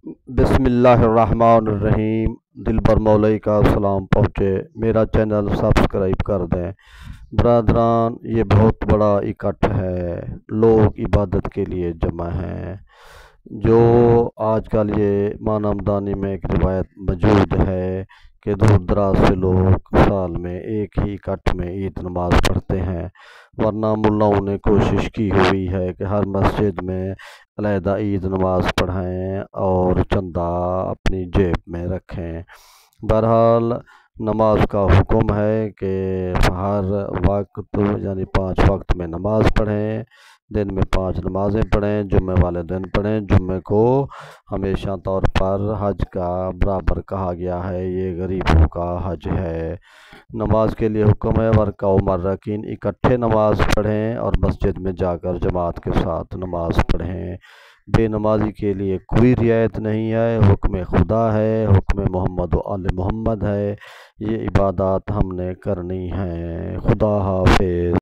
بسم اللہ الرحمن الرحیم۔ دل پر مولئی کا سلام پہنچے، میرا چینل سبسکرائب کر دیں۔ برادران، یہ بہت بڑا اکٹھ ہے، لوگ عبادت کے لیے جمع ہیں۔ جو آج کل یہ مانمدانی میں ایک روایت موجود ہے کہ دور دراز سے لوگ سال میں ایک ہی اکٹھ میں عید نماز پڑھتے ہیں، ورنہ ملاؤں نے کوشش کی ہوئی ہے کہ ہر مسجد میں علیحدہ عید نماز پڑھائیں اور چندہ اپنی جیب میں رکھیں۔ بہرحال نماز کا حکم ہے کہ ہر وقت یعنی 5 وقت میں نماز پڑھیں، دن میں 5 نمازیں پڑھیں، جمعے والے دن پڑھیں۔ جمعے کو ہمیشہ طور پر حج کا برابر کہا گیا ہے، یہ غریبوں کا حج ہے۔ نماز کے لیے حکم ہے ورکعوا مرکعین، اکٹھے نماز پڑھیں اور مسجد میں جا کر جماعت کے ساتھ نماز پڑھیں۔ بے نمازی کے لیے کوئی رعایت نہیں ہے، حکم خدا ہے، حکم محمد و آل محمد ہے۔ یہ عبادات ہم نے کرنی ہیں۔ خدا حافظ۔